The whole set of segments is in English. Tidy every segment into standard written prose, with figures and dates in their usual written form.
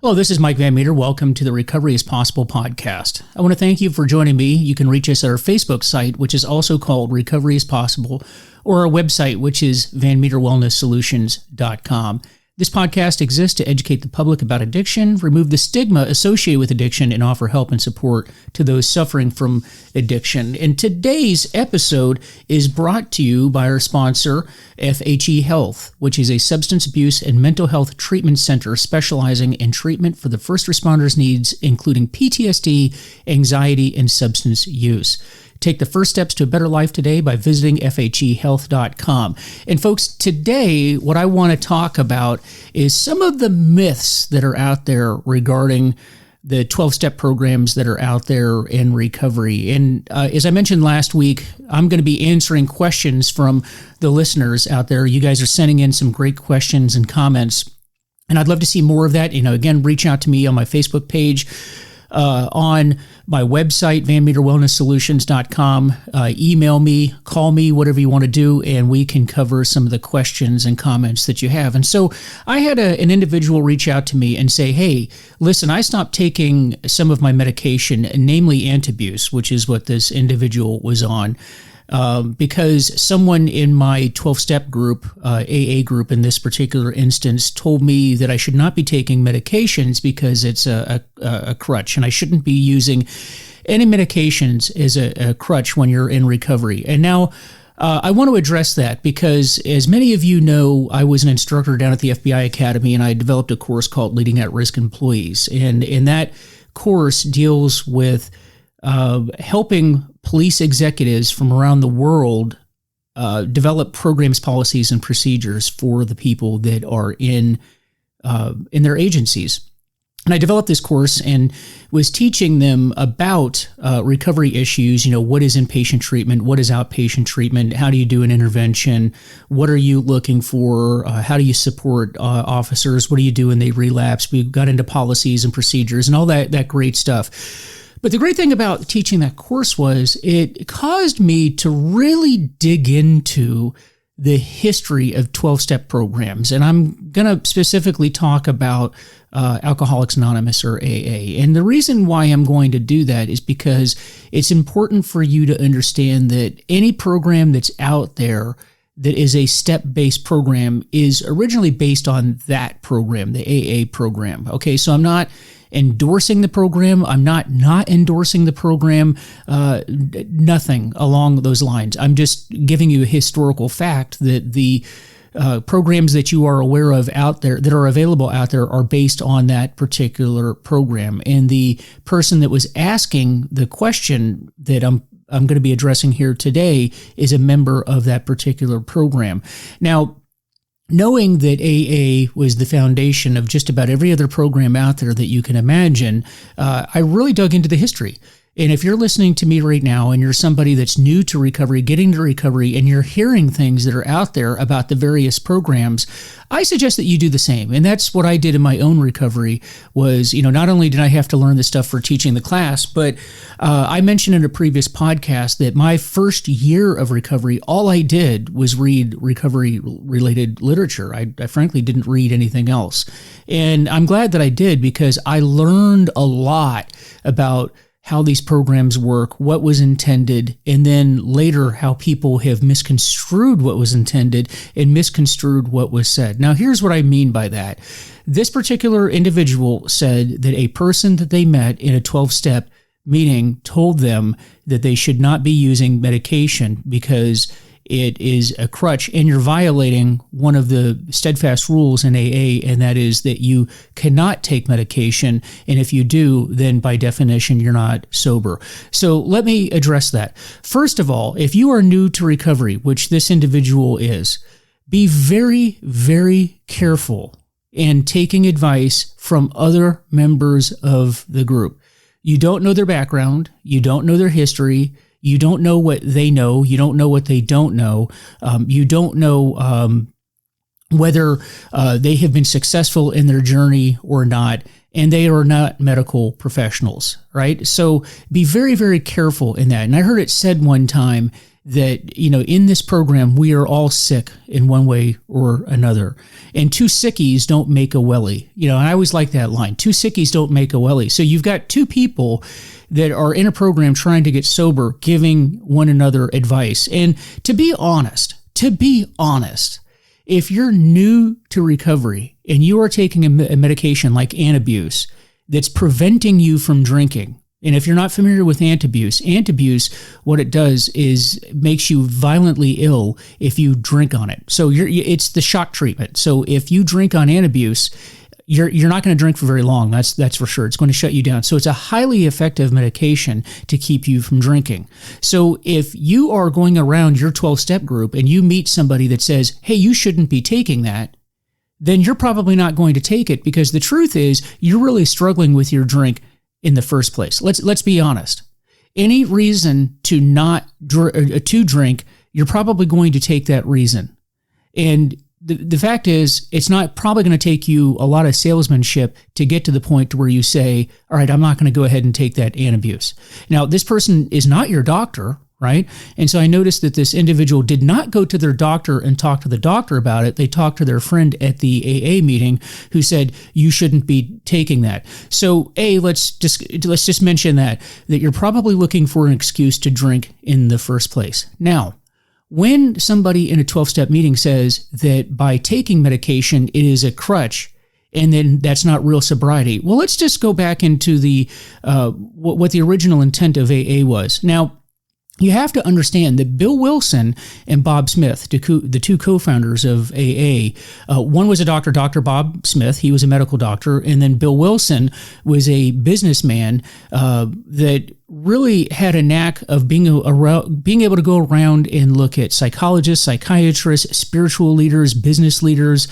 Hello, this is Mike Van Meter. Welcome to the Recovery is Possible podcast. I want to thank you for joining me. You can reach us at our Facebook site, which is also called Recovery is Possible, or our website, which is vanmeterwellnesssolutions.com. This podcast exists to educate the public about addiction, remove the stigma associated with addiction, and offer help and support to those suffering from addiction. And today's episode is brought to you by our sponsor, FHE Health, which is a substance abuse and mental health treatment center specializing in treatment for the first responders' needs, including PTSD, anxiety, and substance use. Take the first steps to a better life today by visiting FHEHealth.com. And folks, today what I want to talk about is some of the myths that are out there regarding the 12-step programs that are out there in recovery. And as I mentioned last week, I'm going to be answering questions from the listeners out there. You guys are sending in some great questions and comments, and I'd love to see more of that. Again, reach out to me on my Facebook page, on my website, vanmeterwellnesssolutions.com. Email me, call me, whatever you want to do, and we can cover some of the questions and comments that you have. And so I had an individual reach out to me and say, hey, listen, I stopped taking some of my medication, namely Antabuse, which is what this individual was on, because someone in my 12-step group, AA group in this particular instance, told me that I should not be taking medications because it's a crutch, and I shouldn't be using any medications as a crutch when you're in recovery. And now I want to address that because, as many of you know, I was an instructor down at the FBI Academy, and I developed a course called Leading at Risk Employees. And in that course deals with helping police executives from around the world develop programs, policies, and procedures for the people that are in their agencies. And I developed this course and was teaching them about recovery issues. What is inpatient treatment? What is outpatient treatment? How do you do an intervention? What are you looking for? How do you support officers? What do you do when they relapse? We got into policies and procedures and all that great stuff. But the great thing about teaching that course was it caused me to really dig into the history of 12-step programs. And I'm going to specifically talk about Alcoholics Anonymous, or AA. And the reason why I'm going to do that is because it's important for you to understand that any program that's out there that is a step-based program is originally based on that program, the AA program. Okay, so I'm not endorsing the program. I'm not endorsing the program, nothing along those lines. I'm just giving you a historical fact that the programs that you are aware of out there, that are available out there, are based on that particular program. And the person that was asking the question that I'm going to be addressing here today is a member of that particular program. Now, knowing that AA was the foundation of just about every other program out there that you can imagine, I really dug into the history. And if you're listening to me right now and you're somebody that's new to recovery, getting to recovery, and you're hearing things that are out there about the various programs, I suggest that you do the same. And that's what I did in my own recovery was, not only did I have to learn this stuff for teaching the class, but I mentioned in a previous podcast that my first year of recovery, all I did was read recovery-related literature. I frankly didn't read anything else. And I'm glad that I did because I learned a lot about how these programs work, what was intended, and then later how people have misconstrued what was intended and misconstrued what was said. Now, here's what I mean by that. This particular individual said that a person that they met in a 12-step meeting told them that they should not be using medication because it is a crutch, and you're violating one of the steadfast rules in AA, and that is that you cannot take medication, and if you do, then by definition, you're not sober. So let me address that. First of all, if you are new to recovery, which this individual is, be very, very careful in taking advice from other members of the group. You don't know their background, you don't know their history, you don't know what they know. You don't know what they don't know. You don't know whether they have been successful in their journey or not, and they are not medical professionals, right? So be very, very careful in that. And I heard it said one time that, in this program, we are all sick in one way or another. And two sickies don't make a wellie. And I always like that line. Two sickies don't make a wellie. So you've got two people that are in a program trying to get sober, giving one another advice. And to be honest, if you're new to recovery and you are taking a medication like Antabuse that's preventing you from drinking, and if you're not familiar with Antabuse, what it does is makes you violently ill if you drink on it. So it's the shock treatment. So if you drink on Antabuse, you're not going to drink for very long. That's for sure. It's going to shut you down. So it's a highly effective medication to keep you from drinking. So if you are going around your 12-step group and you meet somebody that says, hey, you shouldn't be taking that, then you're probably not going to take it, because the truth is you're really struggling with your drink in the first place. Let's be honest. Any reason to not to drink, you're probably going to take that reason. And the fact is, it's not probably going to take you a lot of salesmanship to get to the point to where you say, all right, I'm not going to go ahead and take that Antabuse. Now, this person is not your doctor, right? And so I noticed that this individual did not go to their doctor and talk to the doctor about it. They talked to their friend at the AA meeting who said, you shouldn't be taking that. So let's just mention that you're probably looking for an excuse to drink in the first place. Now, when somebody in a 12-step meeting says that by taking medication, it is a crutch, and then that's not real sobriety, well, let's just go back into the what the original intent of AA was. Now, you have to understand that Bill Wilson and Bob Smith, the two co-founders of AA, one was a doctor, Dr. Bob Smith. He was a medical doctor. And then Bill Wilson was a businessman that really had a knack of being able to go around and look at psychologists, psychiatrists, spiritual leaders, business leaders,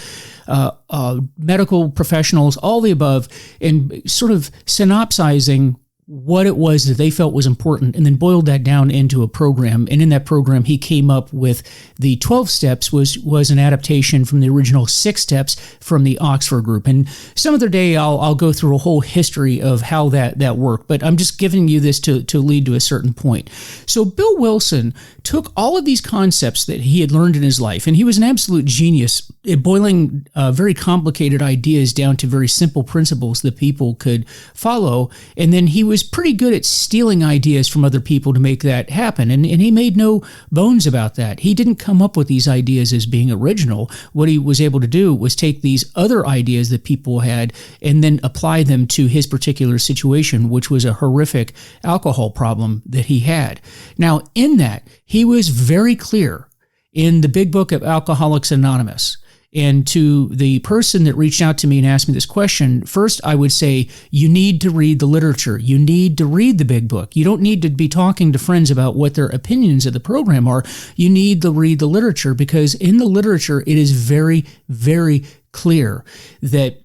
medical professionals, all the above, and sort of synopsizing what it was that they felt was important, and then boiled that down into a program. And in that program, he came up with the 12 steps was an adaptation from the original 6 steps from the Oxford group. And some other day, I'll go through a whole history of how that worked, but I'm just giving you this to lead to a certain point. So Bill Wilson took all of these concepts that he had learned in his life, and he was an absolute genius at boiling very complicated ideas down to very simple principles that people could follow. And then he was pretty good at stealing ideas from other people to make that happen. And he made no bones about that. He didn't come up with these ideas as being original. What he was able to do was take these other ideas that people had and then apply them to his particular situation, which was a horrific alcohol problem that he had. Now, in that, he was very clear in the big book of Alcoholics Anonymous. And to the person that reached out to me and asked me this question, first I would say, you need to read the literature. You need to read the big book. You don't need to be talking to friends about what their opinions of the program are. You need to read the literature, because in the literature, it is very, very clear that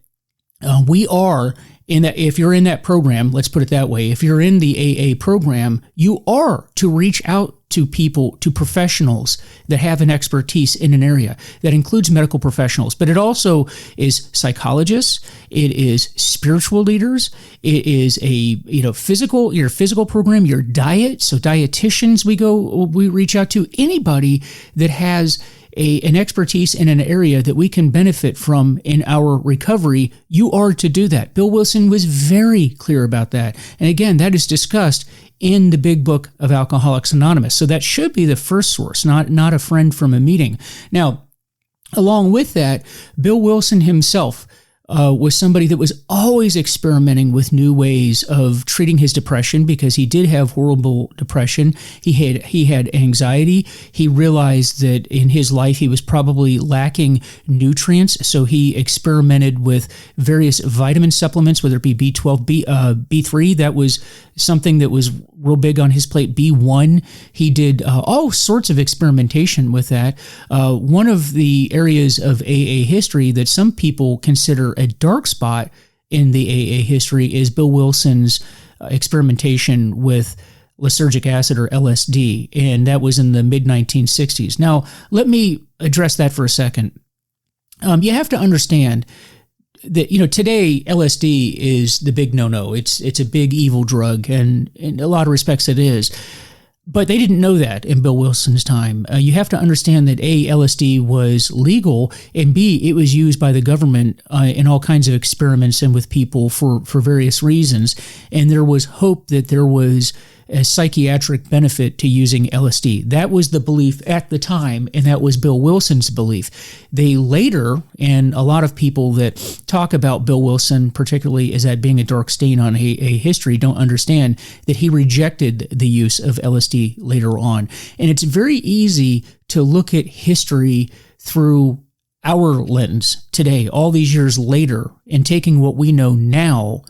we are in that. If you're in that program, let's put it that way, if you're in the AA program, you are to reach out to people, to professionals that have an expertise in an area. That includes medical professionals, but it also is psychologists, it is spiritual leaders, it is your physical program, your diet. So dietitians, we reach out to anybody that has an expertise in an area that we can benefit from in our recovery. You are to do that. Bill Wilson was very clear about that. And again, that is discussed in the big book of Alcoholics Anonymous. So that should be the first source, not a friend from a meeting. Now, along with that, Bill Wilson himself was somebody that was always experimenting with new ways of treating his depression, because he did have horrible depression. He had anxiety. He realized that in his life he was probably lacking nutrients, so he experimented with various vitamin supplements, whether it be B12, B3. That was something that was real big on his plate. B1. He did all sorts of experimentation with that. One of the areas of AA history that some people consider a dark spot in the AA history is Bill Wilson's experimentation with lysergic acid, or LSD, and that was in the mid-1960s. Now, let me address that for a second. You have to understand that, today LSD is the big no-no. It's a big evil drug, and in a lot of respects it is. But they didn't know that in Bill Wilson's time. You have to understand that A, LSD was legal, and B, it was used by the government in all kinds of experiments and with people for various reasons. And there was hope that there was a psychiatric benefit to using LSD. That was the belief at the time, and that was Bill Wilson's belief. They later, and a lot of people that talk about Bill Wilson, particularly as that being a dark stain on a history, don't understand that he rejected the use of LSD later on. And it's very easy to look at history through our lens today, all these years later, and taking what we know now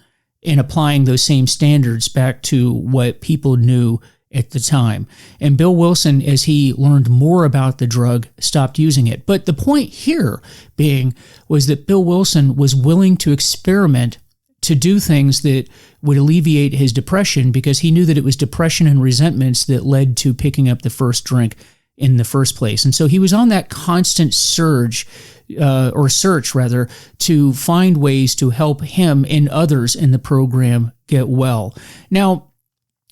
and applying those same standards back to what people knew at the time. And Bill Wilson, as he learned more about the drug, stopped using it. But the point here being was that Bill Wilson was willing to experiment to do things that would alleviate his depression, because he knew that it was depression and resentments that led to picking up the first drink in the first place. And so he was on that constant search to find ways to help him and others in the program get well. Now,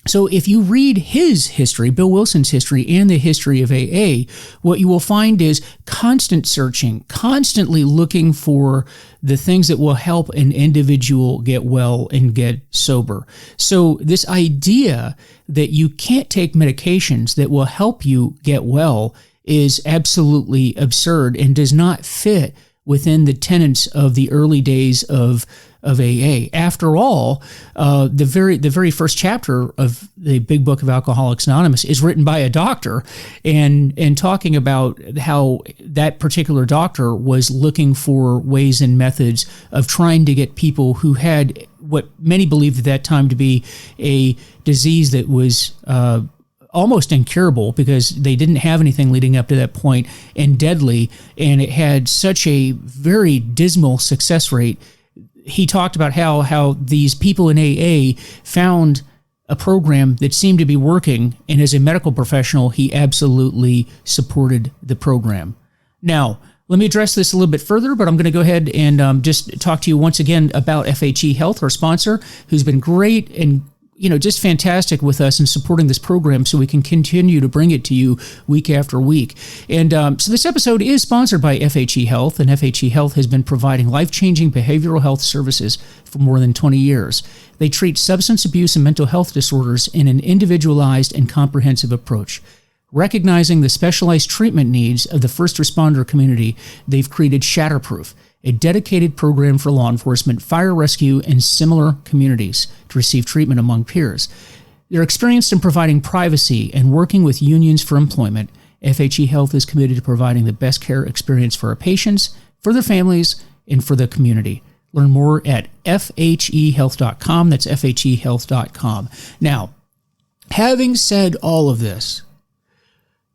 so if you read his history, Bill Wilson's history, and the history of AA, what you will find is constant searching, constantly looking for the things that will help an individual get well and get sober. So this idea that you can't take medications that will help you get well is absolutely absurd and does not fit within the tenets of the early days of AA. After all, the very first chapter of the Big Book of Alcoholics Anonymous is written by a doctor, and talking about how that particular doctor was looking for ways and methods of trying to get people who had what many believed at that time to be a disease that was almost incurable, because they didn't have anything leading up to that point, and deadly, and it had such a very dismal success rate. He talked about how these people in AA found a program that seemed to be working, and as a medical professional, he absolutely supported the program. Now, let me address this a little bit further, but I'm going to go ahead and just talk to you once again about FHE Health, our sponsor, who's been great and just fantastic with us in supporting this program so we can continue to bring it to you week after week. And so this episode is sponsored by FHE Health, and FHE Health has been providing life-changing behavioral health services for more than 20 years. They treat substance abuse and mental health disorders in an individualized and comprehensive approach. Recognizing the specialized treatment needs of the first responder community, they've created Shatterproof, a dedicated program for law enforcement, fire rescue, and similar communities to receive treatment among peers. They're experienced in providing privacy and working with unions for employment. FHE Health is committed to providing the best care experience for our patients, for their families, and for the community. Learn more at fhehealth.com. That's fhehealth.com. Now, having said all of this,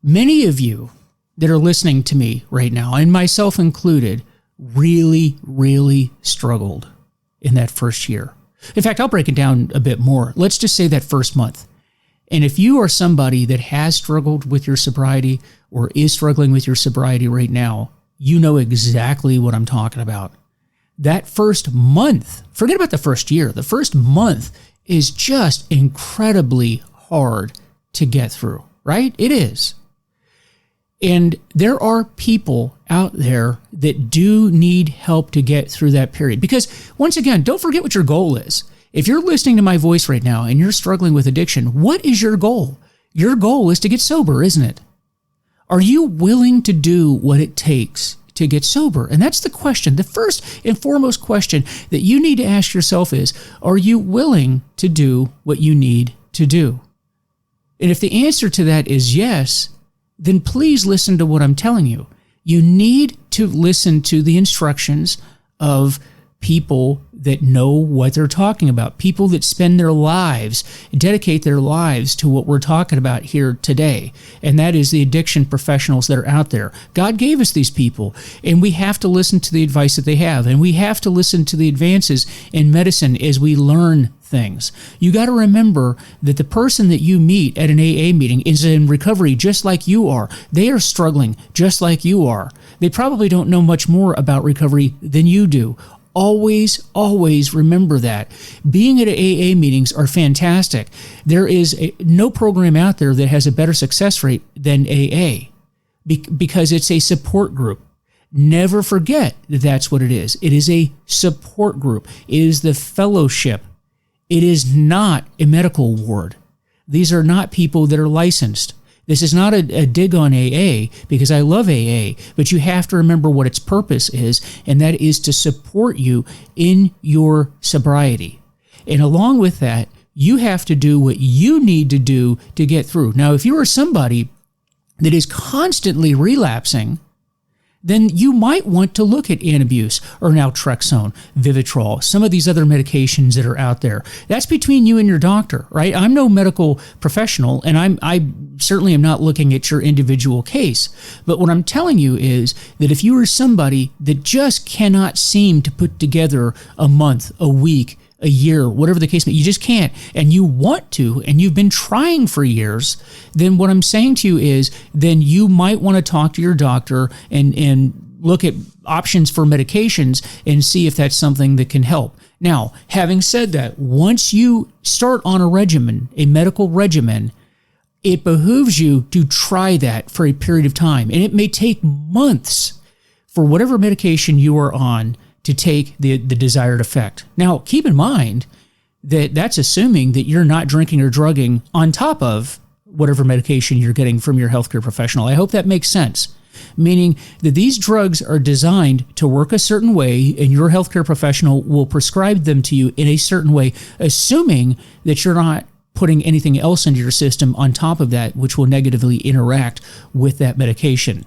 many of you that are listening to me right now, and myself included, really, really struggled in that first year. In fact, I'll break it down a bit more. Let's just say that first month. And if you are somebody that has struggled with your sobriety or is struggling with your sobriety right now, you know exactly what I'm talking about. That first month, forget about the first year, the first month is just incredibly hard to get through, right? It is. And there are people out there that do need help to get through that period. Because once again, don't forget what your goal is. If you're listening to my voice right now and you're struggling with addiction, what is your goal? Your goal is to get sober, isn't it? Are you willing to do what it takes to get sober? And that's the question. The first and foremost question that you need to ask yourself is, are you willing to do what you need to do? And if the answer to that is yes, then please listen to what I'm telling you. You need to listen to the instructions of people that know what they're talking about, people that spend their lives, dedicate their lives to what we're talking about here today, and that is the addiction professionals that are out there. God gave us these people, and we have to listen to the advice that they have, and we have to listen to the advances in medicine as we learn things. You got to remember that the person that you meet at an AA meeting is in recovery just like you are. They are struggling just like you are. They probably don't know much more about recovery than you do. Always, always remember that. Being at AA meetings are fantastic. There is no program out there that has a better success rate than AA because it's a support group. Never forget that that's what it is. It is a support group. It is the fellowship. It is not a medical ward. These are not people that are licensed. This is not a dig on AA, because I love AA, but you have to remember what its purpose is, and that is to support you in your sobriety. And along with that, you have to do what you need to do to get through. Now, if you are somebody that is constantly relapsing, then you might want to look at Antabuse or naltrexone, Vivitrol, some of these other medications that are out there. That's between you and your doctor, right? I'm no medical professional, and I certainly am not looking at your individual case. But what I'm telling you is that if you are somebody that just cannot seem to put together a month, a week, a year, whatever the case may be, you just can't, and you want to, and you've been trying for years, then what I'm saying to you is then you might want to talk to your doctor and look at options for medications and see if that's something that can help. Now, having said that, once you start on a regimen, a medical regimen, it behooves you to try that for a period of time, and it may take months for whatever medication you are on to take the desired effect. Now, keep in mind that that's assuming that you're not drinking or drugging on top of whatever medication you're getting from your healthcare professional. I hope that makes sense. Meaning that these drugs are designed to work a certain way, and your healthcare professional will prescribe them to you in a certain way, assuming that you're not putting anything else into your system on top of that, which will negatively interact with that medication.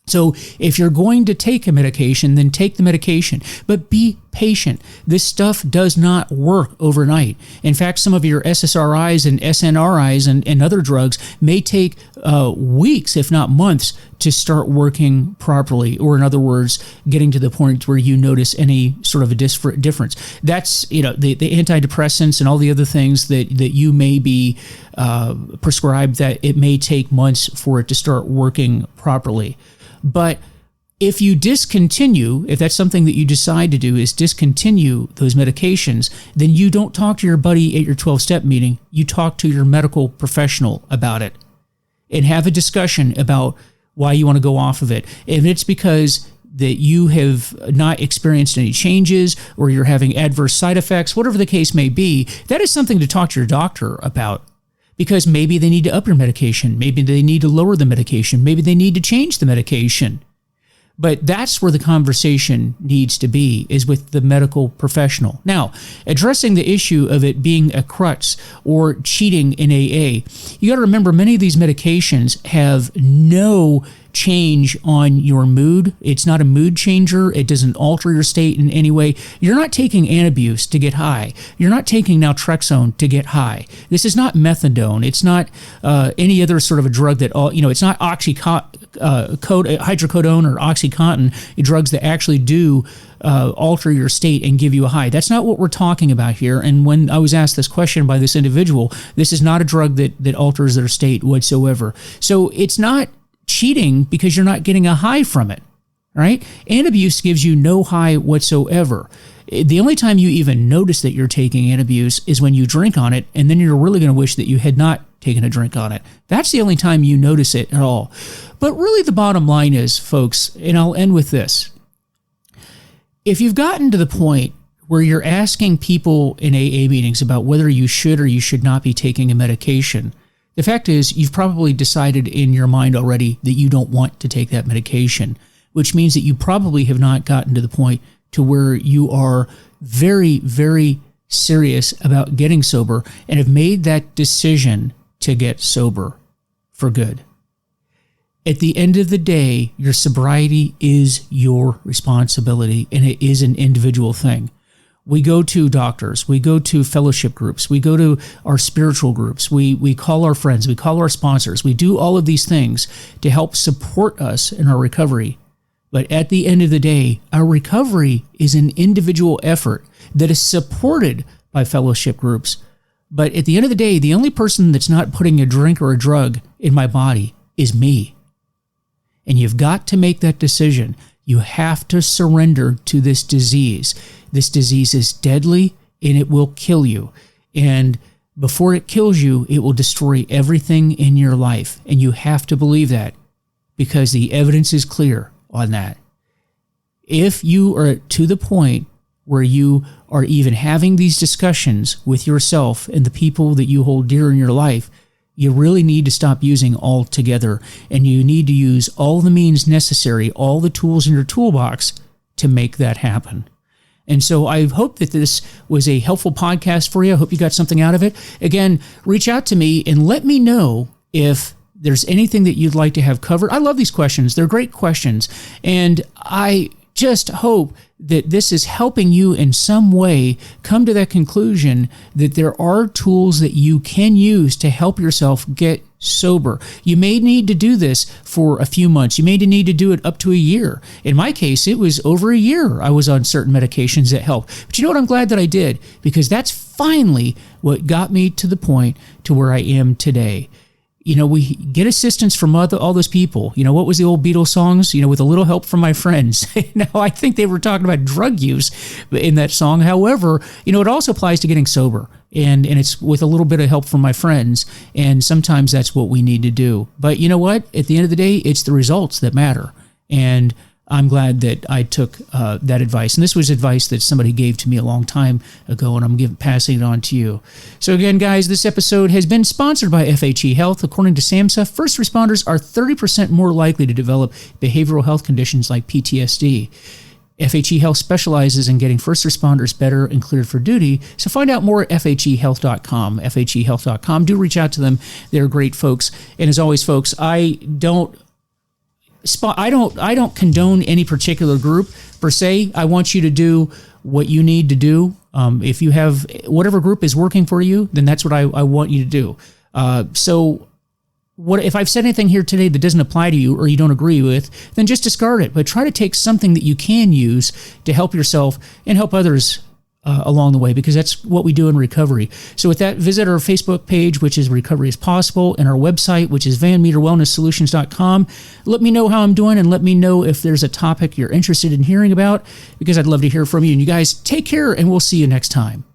So if you're going to take a medication, then take the medication, but be patient. This stuff does not work overnight. In fact, some of your SSRIs and SNRIs and other drugs may take weeks, if not months, to start working properly, or in other words, getting to the point where you notice any sort of a difference. That's, the antidepressants and all the other things that you may be prescribed, that it may take months for it to start working properly. But if you discontinue, if that's something that you decide to do, is discontinue those medications, then you don't talk to your buddy at your 12-step meeting. You talk to your medical professional about it and have a discussion about why you want to go off of it. If it's because that you have not experienced any changes, or you're having adverse side effects, whatever the case may be, that is something to talk to your doctor about. Because maybe they need to up your medication. Maybe they need to lower the medication. Maybe they need to change the medication. But that's where the conversation needs to be, is with the medical professional. Now, addressing the issue of it being a crutch or cheating in AA, you got to remember many of these medications have no change on your mood. It's not a mood changer. It doesn't alter your state in any way. You're not taking Antabuse to get high. You're not taking naltrexone to get high. This is not methadone. It's not any other sort of a drug that, it's not hydrocodone or Oxycontin, drugs that actually do alter your state and give you a high. That's not what we're talking about here. And when I was asked this question by this individual, this is not a drug that alters their state whatsoever. So it's not cheating because you're not getting a high from it, right? Antabuse gives you no high whatsoever. The only time you even notice that you're taking Antabuse is when you drink on it, and then you're really going to wish that you had not taken a drink on it. That's the only time you notice it at all. But really the bottom line is, folks, and I'll end with this. If you've gotten to the point where you're asking people in AA meetings about whether you should or you should not be taking a medication, the fact is, you've probably decided in your mind already that you don't want to take that medication, which means that you probably have not gotten to the point to where you are very, very serious about getting sober and have made that decision to get sober for good. At the end of the day, your sobriety is your responsibility, and it is an individual thing. We go to doctors, we go to fellowship groups, we go to our spiritual groups, we call our friends, we call our sponsors, we do all of these things to help support us in our recovery. But at the end of the day, our recovery is an individual effort that is supported by fellowship groups. But at the end of the day, the only person that's not putting a drink or a drug in my body is me. And you've got to make that decision. You have to surrender to this disease. This disease is deadly and it will kill you. And before it kills you, it will destroy everything in your life. And you have to believe that because the evidence is clear on that. If you are to the point where you are even having these discussions with yourself and the people that you hold dear in your life, you really need to stop using altogether, and you need to use all the means necessary, all the tools in your toolbox to make that happen. And so I hope that this was a helpful podcast for you. I hope you got something out of it. Again, reach out to me and let me know if there's anything that you'd like to have covered. I love these questions. They're great questions. And I just hope that this is helping you in some way come to that conclusion that there are tools that you can use to help yourself get sober. You may need to do this for a few months. You may need to do it up to a year. In my case, it was over a year I was on certain medications that helped. But you know what? I'm glad that I did, because that's finally what got me to the point to where I am today. You know, we get assistance from all those people. You know, what was the old Beatles songs? You know, with a little help from my friends. Now, I think they were talking about drug use in that song. However, you know, it also applies to getting sober. And it's with a little bit of help from my friends. And sometimes that's what we need to do. But you know what? At the end of the day, it's the results that matter. And I'm glad that I took that advice. And this was advice that somebody gave to me a long time ago, and I'm passing it on to you. So again, guys, this episode has been sponsored by FHE Health. According to SAMHSA, first responders are 30% more likely to develop behavioral health conditions like PTSD. FHE Health specializes in getting first responders better and cleared for duty. So find out more at FHEHealth.com, FHEHealth.com. Do reach out to them. They're great folks. And as always, folks, I don't condone any particular group per se. I want you to do what you need to do. If you have whatever group is working for you, then that's what I want you to do. So what if I've said anything here today that doesn't apply to you or you don't agree with, then just discard it. But try to take something that you can use to help yourself and help others along the way, because that's what we do in recovery. So with that, visit our Facebook page, which is Recovery is Possible, and our website, which is VanMeterWellnessSolutions.com. Let me know how I'm doing, and let me know if there's a topic you're interested in hearing about, because I'd love to hear from you. And you guys take care, and we'll see you next time.